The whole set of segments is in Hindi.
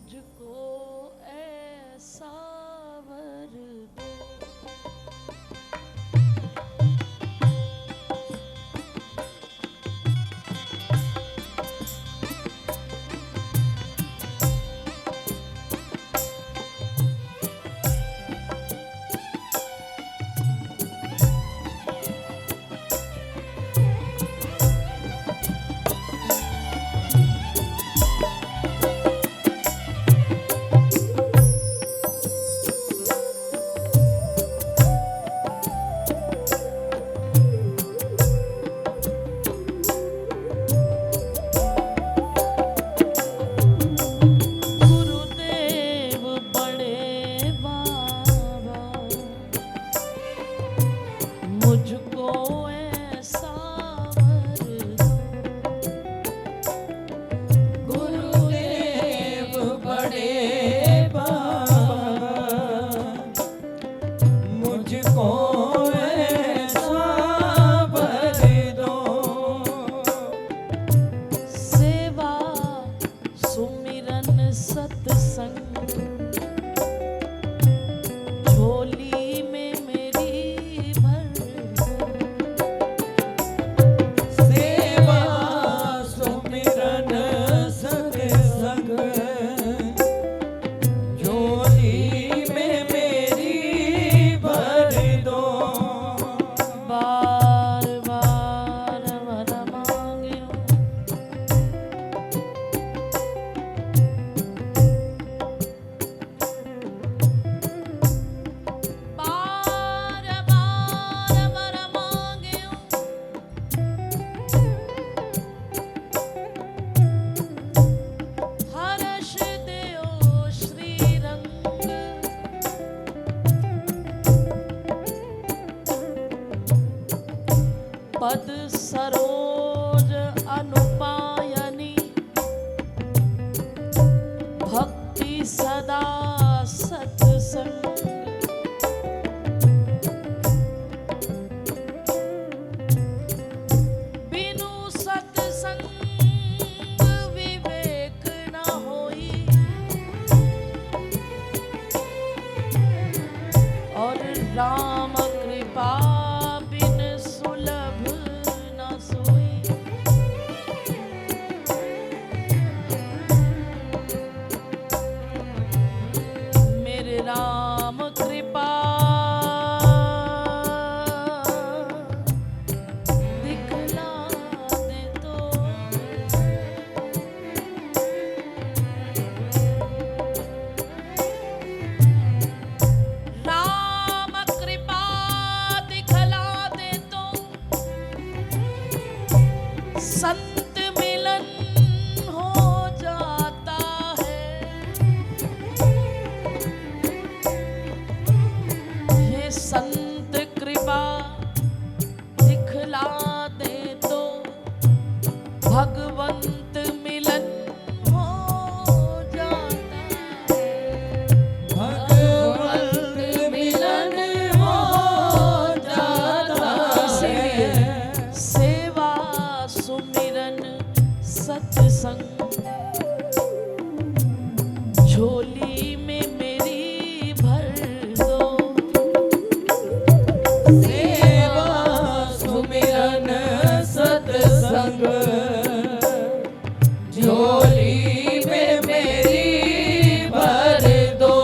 मुझको ऐसा वर दो। पद सरोज अनुपायनी भक्ति सदा सत्संग। बिनु सत्संग विवेक न होई और राम कृपा राम कृपा दिखला दे तो। राम कृपा दिखला दे तो संत मिलन हो जाता है। संत कृपा दिखला दे तो भगवंत मिलन हो जाता है। भगवंत मिलन हो जाता है। सेवा सुमिरन सत्संग झोली में मेरी भर दो। सेवा सुमिरन सत्संग झोली में मेरी भर दो।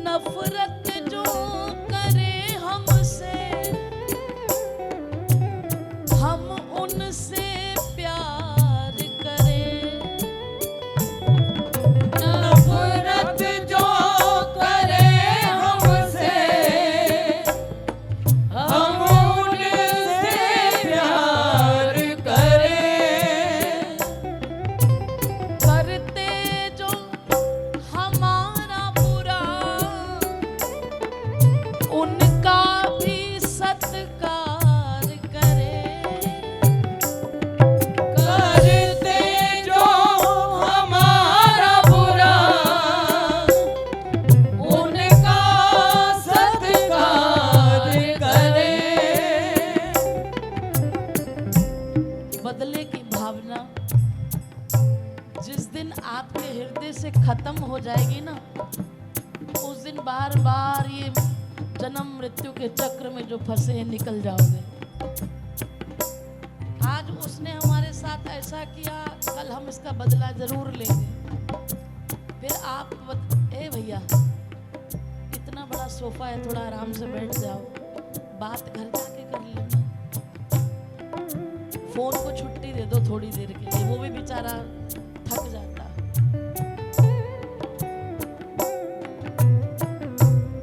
नफरत जो हो जाएगी ना, उस दिन बार बार ये जन्म मृत्यु के चक्र में जो फंसे हैं निकल जाओगे। आज उसने हमारे साथ ऐसा किया, कल हम इसका बदला जरूर लेंगे। फिर आप ए भैया, इतना बड़ा सोफा है, थोड़ा आराम से बैठ जाओ, बात घर जाके कर लेना। फोन को छुट्टी दे दो थोड़ी देर के लिए, वो भी बेचारा थक जाता।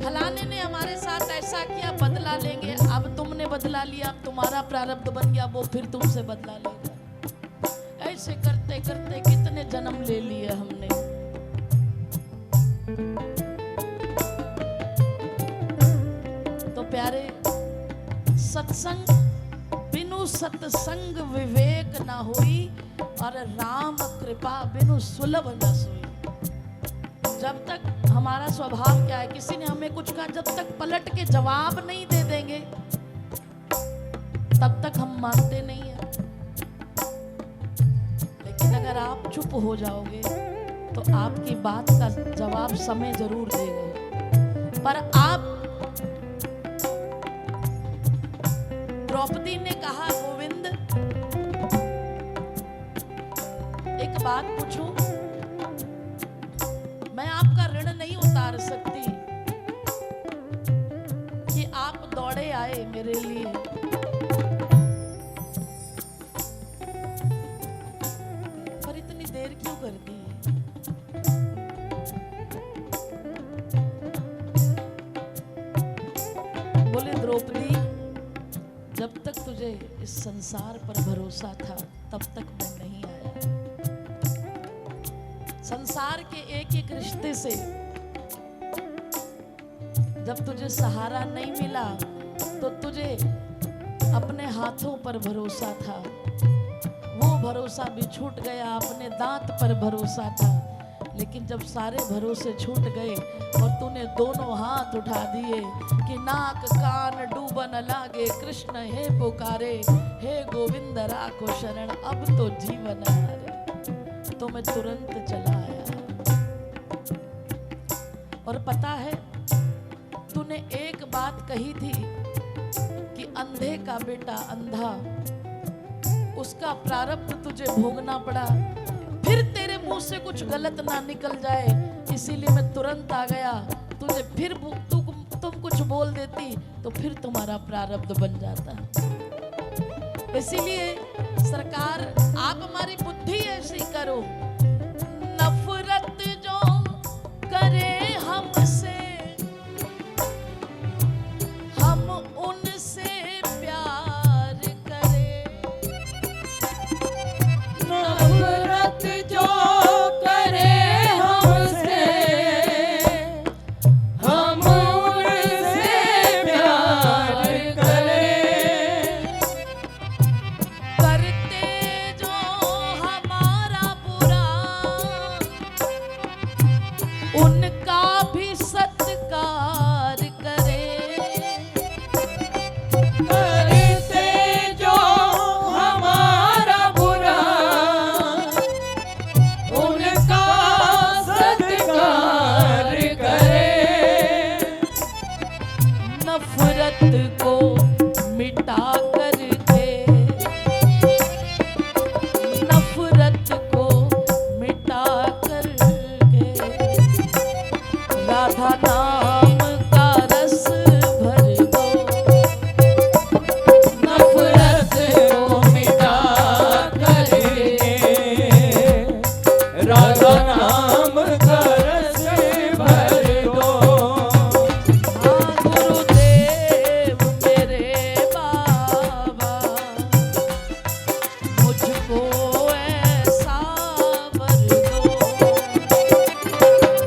फलाने ने हमारे साथ ऐसा किया, बदला लेंगे। अब तुमने बदला लिया, अब तुम्हारा प्रारब्ध बन गया, वो फिर तुमसे बदला लेगा। ऐसे करते करते कितने जन्म ले लिए हमने। तो प्यारे, सत्संग बिनु सत्संग विवेक ना हुई, और राम कृपा बिनु सुलभ न सोई। जब तक हमारा स्वभाव क्या है, किसी ने हमें कुछ कहा, जब तक पलट के जवाब नहीं दे देंगे तब तक हम मानते नहीं है। लेकिन अगर आप चुप हो जाओगे तो आपकी बात का जवाब समय जरूर देगा। पर आप, द्रौपदी ने कहा, गोविंद एक बात पूछूं, मैं आपका ऋण नहीं उतार सकती कि आप दौड़े आए मेरे लिए, पर इतनी देर क्यों कर दी? बोले, द्रौपदी, जब तक तुझे इस संसार पर भरोसा था तब तक मैं नहीं आया। संसार के एक एक रिश्ते से जब तुझे सहारा नहीं मिला तो तुझे अपने हाथों पर भरोसा था, वो भरोसा भी छूट गया। अपने दांत पर भरोसा था, लेकिन जब सारे भरोसे छूट गए और तूने दोनों हाथ उठा दिए कि नाक कान डूबन लागे, कृष्ण हे पुकारे, हे गोविंद राखो शरण, अब तो जीवन हारे, तो मैं तुरंत चला आया। और पता है, तूने एक बात कही थी कि अंधे का बेटा अंधा, उसका प्रारब्ध तुझे भोगना पड़ा, फिर तेरे मुंह से कुछ गलत ना निकल जाए, इसीलिए मैं तुरंत आ गया। तुझे फिर तुम कुछ बोल देती तो फिर तुम्हारा प्रारब्ध बन जाता। इसीलिए सरकार, आप हमारी बुद्धि ऐसी करो, नफरत जो करे हमसे, हम उनसे प्यार करें। नफरत जो करे हमसे, हम उनसे प्यार करें। करते जो हमारा बुरा, उनका भी सत्कार करें। करते जो हमारा बुरा, उनका सत्कार करें। नफरत को मिटा करके, नफरत को मिटा करके, राधा नाम का रस भर दो। नफरत को मिटा करके, राधा नाम का रस भर दो। हाँ गुरुदेव मेरे बाबा, मुझको ऐसा वर दो।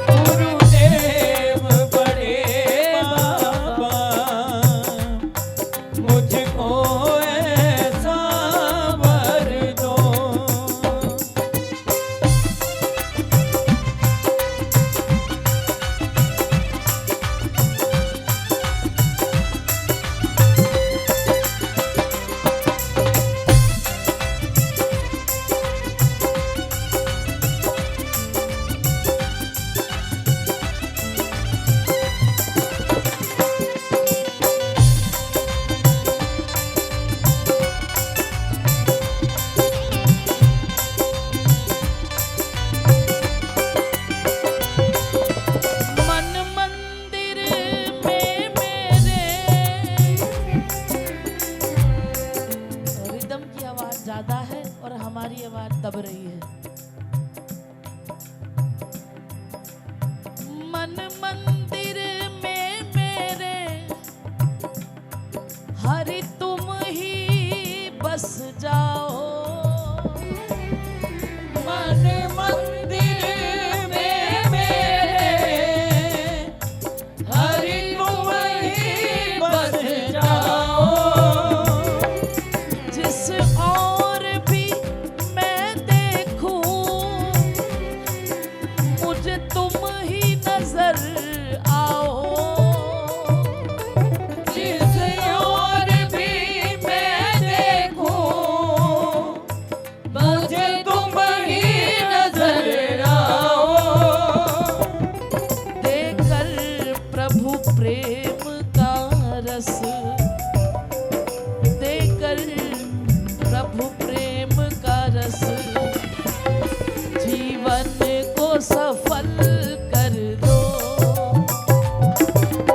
गुरुदेव बड़े मन मंदिर में मेरे हरि तुम ही बस जाओ। मन मंदिर में मेरे हरि तुम ही बस जाओ। जिस और भी मैं देखूं मुझे तुम ही नजर आओ। जिस और भी मैं देखूं मुझे तुम ही नजर आओ। देकर प्रभु प्रेम का रस, देकर प्रभु प्रेम का रस, जीवन को सफल कर दो।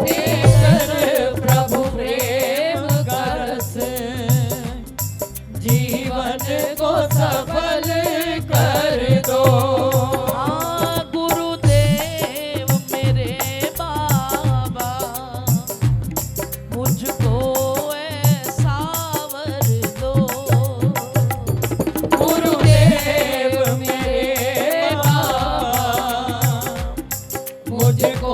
देकर प्रभु प्रेम का रस, जीवन को सफल कर दो। हाँ गुरुदेव मेरे बाबा, मुझको ऐसा वर दो। गुरुदेव मेरे बाबा, मुझको